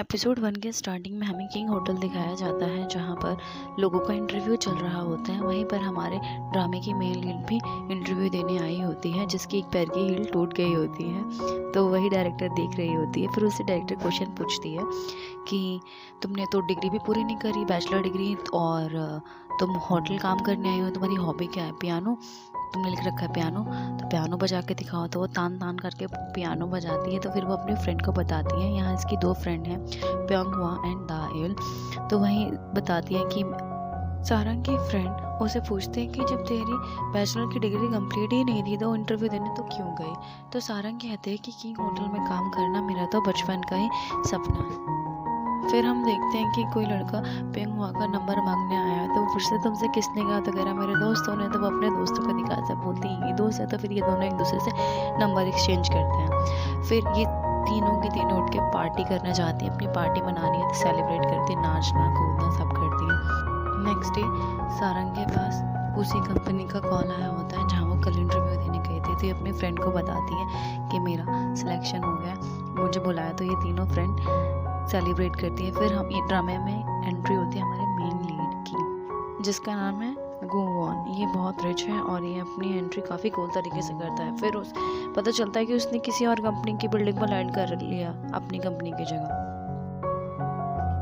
Episode 1 के starting में हमें किंग होटल दिखाया जाता है, जहाँ पर लोगों का इंटरव्यू चल रहा होता है। वहीं पर हमारे ड्रामे की मेन लीड भी इंटरव्यू देने आई होती है, जिसकी एक पैर की हील टूट गई होती है। तो वही डायरेक्टर देख रही होती है। फिर उससे डायरेक्टर क्वेश्चन पूछती है कि तुमने तो डिग्री भी पूरी नहीं करी, बैचलर डिग्री, और तुम होटल काम करने आई हो, तुम्हारी हॉबी क्या है? पियानो, तुमने लिख रखा है पियानो, तो पियानो बजा के दिखाओ। तो वो तान तान करके पियानो बजाती है। तो फिर वो अपने फ्रेंड को बताती है। यहाँ इसकी 2 फ्रेंड हैं, प्योंग हुआ एंड दाएल। तो वहीं बताती है कि सारंग की फ्रेंड उसे पूछते हैं कि जब तेरी बैचलर की डिग्री कंप्लीट ही नहीं थी तो इंटरव्यू देने तो क्यों गई? तो सारंग कहते हैं कि किंग होटल में काम करना मेरा तो बचपन का ही सपना है। फिर हम देखते हैं कि कोई लड़का पेंग हुआ का नंबर मांगने आया, तो वो पूछते तुमसे किसने कहा? तो कह रहा मेरे दोस्तों ने। तो वो अपने दोस्तों को दिखा से बोलती है ये दोस्त है। तो फिर ये दोनों एक दूसरे से नंबर एक्सचेंज करते हैं। फिर ये तीनों की तीनों उठ के पार्टी करना चाहती है, अपनी पार्टी मनानी है, तो सेलिब्रेट करती है, नाचना कूदना सब करती है। नेक्स्ट डे सारंग के पास उसी कंपनी का कॉल आया होता है जहाँ वो कल इंटरव्यू देने गई थी। तो ये अपने फ्रेंड को बताती है कि मेरा सिलेक्शन हो गया, मुझे बुलाया। तो ये तीनों फ्रेंड सेलिब्रेट करती है। फिर हम ये ड्रामे में एंट्री होती है हमारे मेन लीड की, जिसका नाम है गुवॉन। ये बहुत रिच है और ये अपनी एंट्री काफ़ी कूल तरीके से करता है। फिर उस पता चलता है कि उसने किसी और कंपनी की बिल्डिंग पर लैंड कर लिया अपनी कंपनी की जगह।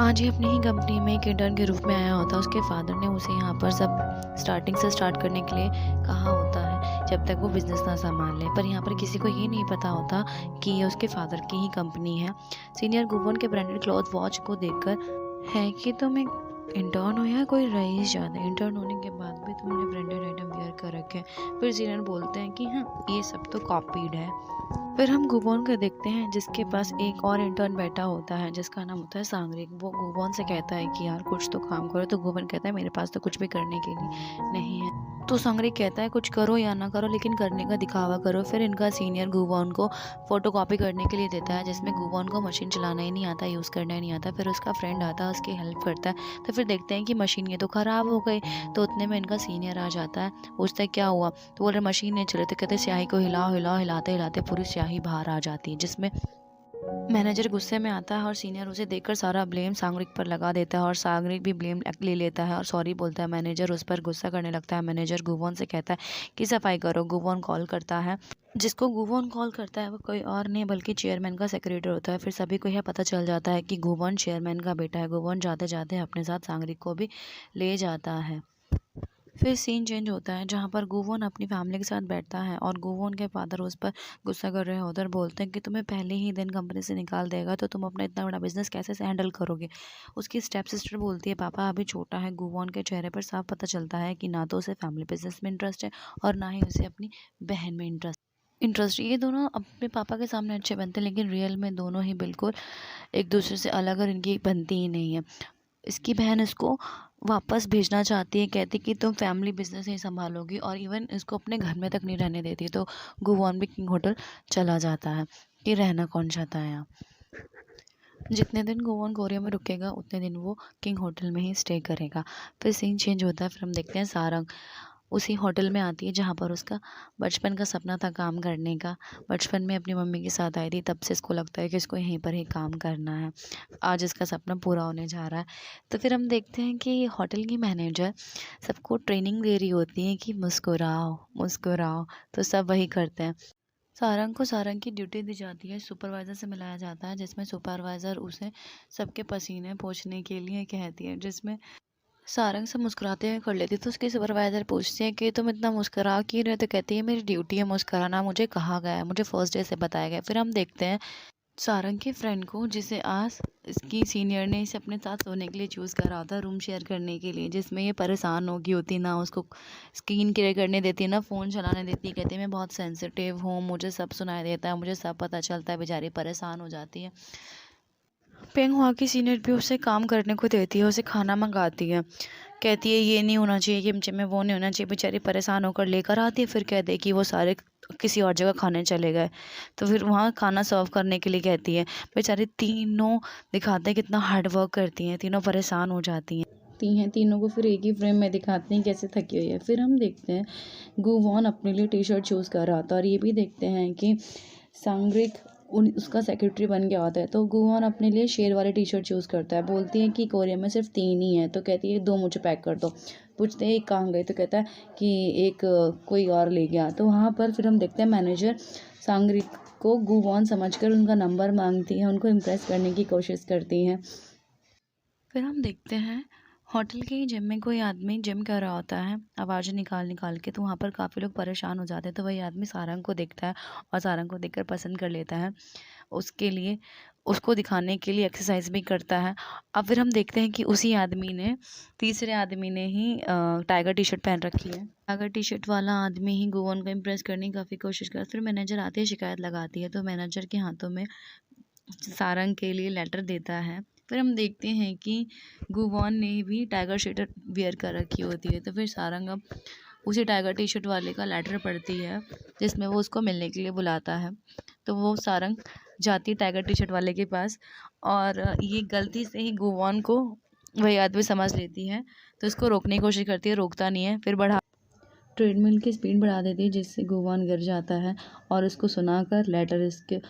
आज ही अपनी ही कंपनी में एक इंटर्न के रूप में आया होता है। उसके फादर ने उसे यहाँ पर सब स्टार्टिंग से स्टार्ट करने के लिए कहा होता है, जब तक वो बिजनेस ना संभाल ले। पर यहाँ पर किसी को ये नहीं पता होता कि ये उसके फादर की ही कंपनी है। सीनियर गुवॉन के ब्रांडेड क्लॉथ वॉच को देखकर है कि तुम एक इंटर्न हो या कोई रईस ज़्यादा, इंटर्न होने के बाद भी तुमने ब्रांडेड आइटम वेयर कर रखे हैं। फिर सीनियर बोलते हैं कि हाँ ये सब तो कॉपीड है। फिर हम गुवॉन को देखते हैं, जिसके पास एक और इंटर्न बैठा होता है जिसका नाम होता है सांगरिक। वो गुवॉन से कहता है कि यार कुछ तो काम करो। तो गुवॉन कहता है मेरे पास तो कुछ भी करने के लिए नहीं है। तो सांगरिक कहता है कुछ करो या ना करो, लेकिन करने का दिखावा करो। फिर इनका सीनियर गुवॉन को फोटोकॉपी करने के लिए देता है, जिसमें गुवॉन को मशीन चलाना ही नहीं आता, यूज़ करना ही नहीं आता। फिर उसका फ्रेंड आता है, उसकी हेल्प करता है। तो फिर देखते हैं कि मशीन ये तो ख़राब हो गई। तो उतने में इनका सीनियर आ जाता है, पूछता है क्या हुआ? तो बोल रहे मशीन नहीं चले। तो कहते स्याही को हिलाओ हिलाओ, हिलाते हिलाते पूरी स्याही बाहर आ जाती है, जिसमें मैनेजर गुस्से में आता है और सीनियर उसे देखकर सारा ब्लेम सांगरिक पर लगा देता है और सांगरिक भी ब्लेम ले लेता है और सॉरी बोलता है। मैनेजर उस पर गुस्सा करने लगता है। मैनेजर गुवॉन से कहता है कि सफाई करो। गुवॉन कॉल करता है, जिसको गुवॉन कॉल करता है वो कोई और नहीं बल्कि चेयरमैन का सेक्रेटरी होता है। फिर सभी को यह पता चल जाता है कि गुवॉन चेयरमैन का बेटा है। गुवॉन जाते जाते अपने साथ सांगरिक को भी ले जाता है। फिर सीन चेंज होता है, जहाँ पर गुवॉन अपनी फैमिली के साथ बैठता है और गुवॉन के फादर उस पर गुस्सा कर रहे होते हैं और बोलते हैं कि तुम्हें पहले ही दिन कंपनी से निकाल देगा तो तुम अपना इतना बड़ा बिजनेस कैसे से हैंडल करोगे? उसकी स्टेप सिस्टर बोलती है पापा अभी छोटा है। गुवॉन के चेहरे पर साफ पता चलता है कि ना तो उसे फैमिली बिजनेस में इंटरेस्ट है और ना ही उसे अपनी बहन में इंटरेस्ट। ये दोनों अपने पापा के सामने अच्छे बनते हैं, लेकिन रियल में दोनों ही बिल्कुल एक दूसरे से अलग और इनकी बनती ही नहीं है। इसकी बहन इसको वापस भेजना चाहती है, कहती कि तुम फैमिली बिजनेस ही संभालोगी, और इवन इसको अपने घर में तक नहीं रहने देती। तो गुवॉन भी किंग होटल चला जाता है कि रहना कौन चाहता है यहाँ। जितने दिन गुवॉन कोरिया में रुकेगा उतने दिन वो किंग होटल में ही स्टे करेगा। फिर सीन चेंज होता है। फिर हम देखते हैं सारंग उसी होटल में आती है जहाँ पर उसका बचपन का सपना था काम करने का। बचपन में अपनी मम्मी के साथ आई थी, तब से इसको लगता है कि इसको यहीं पर ही काम करना है। आज इसका सपना पूरा होने जा रहा है। तो फिर हम देखते हैं कि होटल की मैनेजर सबको ट्रेनिंग दे रही होती है कि मुस्कुराओ मुस्कुराओ, तो सब वही करते हैं। सारंग को सारंग की ड्यूटी दी जाती है, सुपरवाइज़र से मिलाया जाता है, जिसमें सुपरवाइज़र उसे सबके पसीने पोंछने के लिए कहती है, जिसमें सारंग से मुस्कुराते हुए कर लेती। तो उसके सुपरवाइज़र पूछते हैं कि तुम इतना मुस्कुरा क्यों रहे? तो कहती है मेरी ड्यूटी है मुस्कुराना, मुझे कहा गया है, मुझे फर्स्ट डे से बताया गया है। फिर हम देखते हैं सारंग के फ्रेंड को, जिसे आज इसकी सीनियर ने इसे अपने साथ सोने के लिए चूज़ करा था, रूम शेयर करने के लिए, जिसमें ये परेशान होगी होती, ना उसको स्क्रीन क्लियर करने देती, ना फ़ोन चलाने देती। कहती है मैं बहुत सेंसिटिव हूँ, मुझे सब सुनाई देता है, मुझे सब पता चलता है। बेचारी परेशान हो जाती है। पेंग हुआ की सीनियर भी उसे काम करने को देती है, उसे खाना मंगाती है, कहती है ये नहीं होना चाहिए किमचे में, वो नहीं होना चाहिए। बेचारी परेशान होकर लेकर आती है। फिर कहती है कि वो सारे किसी और जगह खाने चले गए। तो फिर वहाँ खाना सर्व करने के लिए कहती है। बेचारी तीनों दिखाते हैं कितना हार्ड वर्क करती हैं, तीनों परेशान हो जाती हैं तीनों को। फिर एक ही फ्रेम में दिखाते हैं कैसे थकी हुई है। फिर हम देखते हैं गुवॉन अपने लिए टी शर्ट चूज़ कर रहा था, और ये भी देखते हैं कि सांग्रिक उसका सेक्रेटरी बन गया होता है। तो गुवॉन अपने लिए शेर वाली टी शर्ट चूज़ करता है। बोलती है कि कोरिया में सिर्फ 3 ही है, तो कहती है 2 मुझे पैक कर दो। पूछते हैं एक कहाँ गई, तो कहता है कि एक कोई और ले गया। तो वहाँ पर फिर हम देखते हैं मैनेजर सांगरिक को गुवॉन समझकर उनका नंबर मांगती है, उनको इम्प्रेस करने की कोशिश करती हैं। फिर हम देखते हैं होटल के ही जिम में कोई आदमी जिम कर रहा होता है आवाज़ निकाल निकाल के। तो वहाँ पर काफ़ी लोग परेशान हो जाते हैं। तो वही आदमी सारंग को देखता है और सारंग को देखकर पसंद कर लेता है। उसके लिए उसको दिखाने के लिए एक्सरसाइज भी करता है। अब फिर हम देखते हैं कि उसी आदमी ने तीसरे आदमी ने ही टाइगर टी शर्ट पहन रखी है। टाइगर टी शर्ट वाला आदमी ही गुवॉन को इम्प्रेस करने की काफ़ी कोशिश करता है। फिर मैनेजर आती है, शिकायत लगाती है। तो मैनेजर के हाथों में सारंग के लिए लेटर देता है। फिर हम देखते हैं कि गुवॉन ने भी टाइगर शर्ट वियर कर रखी होती है। तो फिर सारंग अब उसी टाइगर टी शर्ट वाले का लेटर पढ़ती है जिसमें वो उसको मिलने के लिए बुलाता है। तो वो सारंग जाती है टाइगर टी शर्ट वाले के पास और ये गलती से ही गुवॉन को वही आदमी समझ लेती है। तो इसको रोकने की कोशिश करती है, रोकता नहीं है। फिर ट्रेडमिल की स्पीड बढ़ा देती है जिससे गुवॉन गिर जाता है और उसको सुनाकर लेटर इसके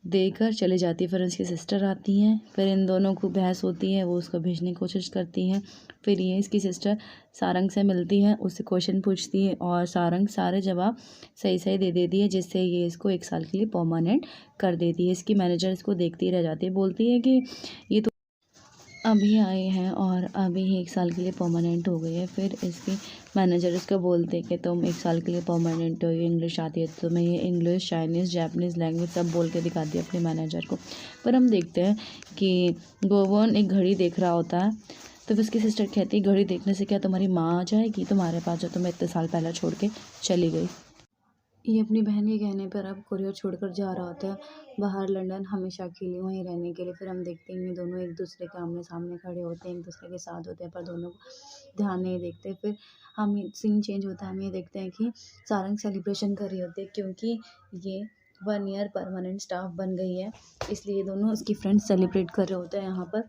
देकर चली जाती है। फिर उसकी सिस्टर आती हैं, फिर इन दोनों को बहस होती है, वो उसको भेजने की कोशिश करती हैं। फिर ये इसकी सिस्टर सारंग से मिलती है, उससे क्वेश्चन पूछती है और सारंग सारे जवाब सही सही दे देती है जिससे ये इसको 1 साल के लिए परमानेंट कर देती है। इसकी मैनेजर इसको देखती रह जाती है, बोलती है कि ये तो अभी आए हैं और अभी ही 1 साल के लिए परमानेंट हो गई है। फिर इसकी मैनेजर इसको बोलते हैं कि तुम 1 साल के लिए परमानेंट हो, ये इंग्लिश आती है तो मैं ये इंग्लिश, चाइनीज़, जापानीज़ लैंग्वेज सब बोल के दिखाती है अपने मैनेजर को। पर हम देखते हैं कि गुवॉन एक घड़ी देख रहा होता है। तो फिर उसकी सिस्टर कहती है घड़ी देखने से क्या तुम्हारी माँ आ जाएगी तुम्हारे पास जो तुम्हें इतने साल पहले छोड़ के चली गई। ये अपनी बहन के कहने पर अब कोरिया छोड़कर जा रहा होता है बाहर लंदन हमेशा के लिए वहीं रहने के लिए। फिर हम देखते हैं ये दोनों एक दूसरे के आमने सामने खड़े होते हैं, एक दूसरे के साथ होते हैं, पर दोनों को ध्यान नहीं देखते। फिर हम सीन चेंज होता है, हम ये देखते हैं कि सारंग सेलिब्रेशन कर रही होती है क्योंकि ये 1 ईयर परमानेंट स्टाफ बन गई है, इसलिए दोनों उसकी फ्रेंड्स सेलिब्रेट कर रहे होते हैं यहाँ पर।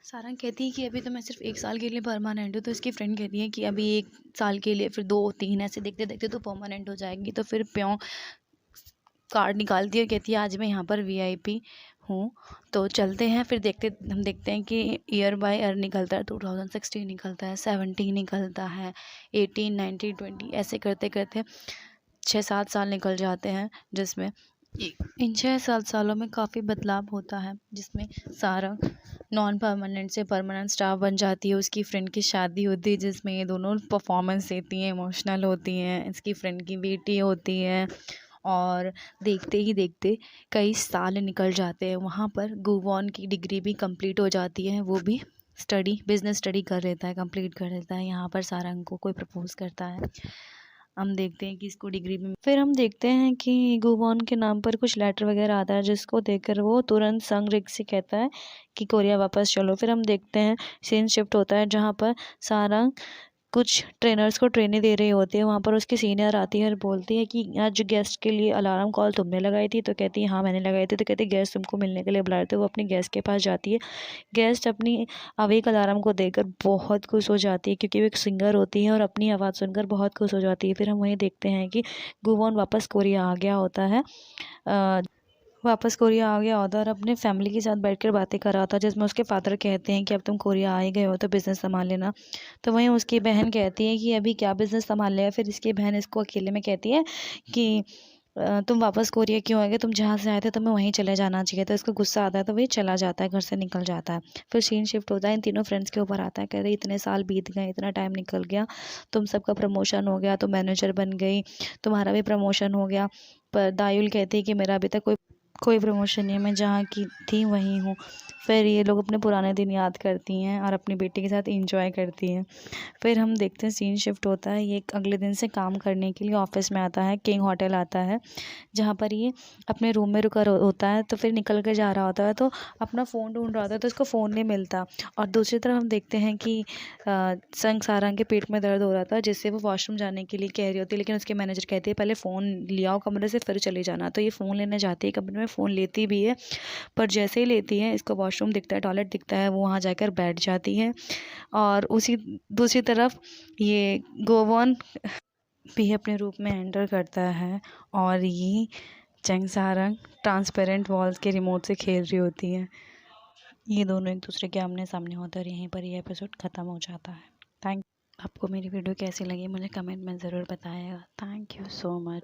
सारंग कहती है कि अभी तो मैं सिर्फ 1 साल के लिए परमानेंट हूँ। तो इसकी फ्रेंड कहती है कि अभी 1 साल के लिए, फिर 2-3 ऐसे देखते देखते तो परमानेंट हो जाएगी। तो फिर प्यों कार्ड निकालती है और कहती है आज मैं यहाँ पर वीआईपी हूँ, तो चलते हैं। फिर हम देखते हैं कि ईयर बाय ईयर निकलता है, 2016 निकलता है, 17 निकलता है, 18, 19, 20 ऐसे करते करते 6-7 साल निकल जाते हैं, जिसमें इन 6-7 सालों में काफ़ी बदलाव होता है, जिसमें सारा नॉन परमानेंट से परमानेंट स्टाफ बन जाती है। उसकी फ्रेंड की शादी होती है जिसमें ये दोनों परफॉर्मेंस देती हैं, इमोशनल होती हैं। इसकी फ्रेंड की बेटी होती है और देखते ही देखते कई साल निकल जाते हैं। वहाँ पर गुवॉन की डिग्री भी कंप्लीट हो जाती है, वो भी बिजनेस स्टडी कर लेता है, कंप्लीट कर लेता है। यहाँ पर सारंग को कोई प्रपोज करता है, हम देखते हैं कि इसको डिग्री में। फिर हम देखते हैं कि गुवॉन के नाम पर कुछ लेटर वगैरह आता है जिसको देखकर वो तुरंत सांगरिक से कहता है कि कोरिया वापस चलो। फिर हम देखते हैं सीन शिफ्ट होता है जहाँ पर सारंग कुछ ट्रेनर्स को ट्रेनिंग दे रही होती है। वहाँ पर उसकी सीनियर आती है और बोलती है कि आज गेस्ट के लिए अलार्म कॉल तुमने लगाई थी, तो कहती है हाँ मैंने लगाई थी। तो कहती है गेस्ट तुमको मिलने के लिए बुला रहे थे। वो अपनी गेस्ट के पास जाती है, गेस्ट अपनी अवेक अलार्म को देखकर बहुत खुश हो जाती है क्योंकि वो एक सिंगर होती है और अपनी आवाज़ सुनकर बहुत खुश हो जाती है। फिर हम वहीं देखते हैं कि गुवॉन वापस कोरिया आ गया होता है, और अपने फैमिली के साथ बैठकर बातें कर रहा था, जिसमें उसके फादर कहते हैं कि अब तुम कोरिया आ ही गए हो तो बिज़नेस संभाल लेना। तो वहीं उसकी बहन कहती है कि अभी क्या बिज़नेस संभाल लिया। फिर इसकी बहन इसको अकेले में कहती है कि तुम वापस कोरिया क्यों आ गए, तुम जहाँ से आए थे तुम्हें वहीं चले जाना चाहिए। तो इसको गुस्सा आता है तो वही चला जाता है, घर से निकल जाता है। फिर सीन शिफ्ट होता है, इन तीनों फ्रेंड्स के ऊपर आता है, कहते इतने साल बीत गए, इतना टाइम निकल गया, तुम सबका प्रमोशन हो गया, तुम मैनेजर बन गई, तुम्हारा भी प्रमोशन हो गया, पर दायुल कहती है कि मेरा अभी तक कोई प्रमोशन नहीं है, मैं जहाँ की थी वहीं हूँ। फिर ये लोग अपने पुराने दिन याद करती हैं और अपनी बेटी के साथ एंजॉय करती हैं। फिर हम देखते हैं सीन शिफ्ट होता है, ये अगले दिन से काम करने के लिए ऑफिस में आता है, किंग होटल आता है, जहाँ पर ये अपने रूम में रुका होता है। तो फिर निकल के जा रहा होता है तो अपना फ़ोन ढूंढ रहा होता है तो उसको फ़ोन नहीं मिलता। और दूसरी तरफ हम देखते हैं कि सारंग के पेट में दर्द हो रहा था जिससे वो वॉशरूम जाने के लिए कह रही होती है, लेकिन उसके मैनेजर कहते हैं पहले फ़ोन ले आओ कमरे से फिर चले जाना। तो ये फ़ोन लेने जाती है कमरे में, फ़ोन लेती भी है, पर जैसे ही लेती है इसको वॉशरूम दिखता है, टॉयलेट दिखता है, वो वहाँ जाकर बैठ जाती है। और उसी दूसरी तरफ ये गुवॉन भी अपने रूप में एंटर करता है और ये चैंग सारंग ट्रांसपेरेंट वॉल्स के रिमोट से खेल रही होती हैं। ये दोनों एक दूसरे के आमने सामने होते हैं और यहीं पर ये एपिसोड ख़त्म हो जाता है। थैंक आपको मेरी वीडियो कैसी लगी मुझे कमेंट में ज़रूर बताइएगा। Thank you so much.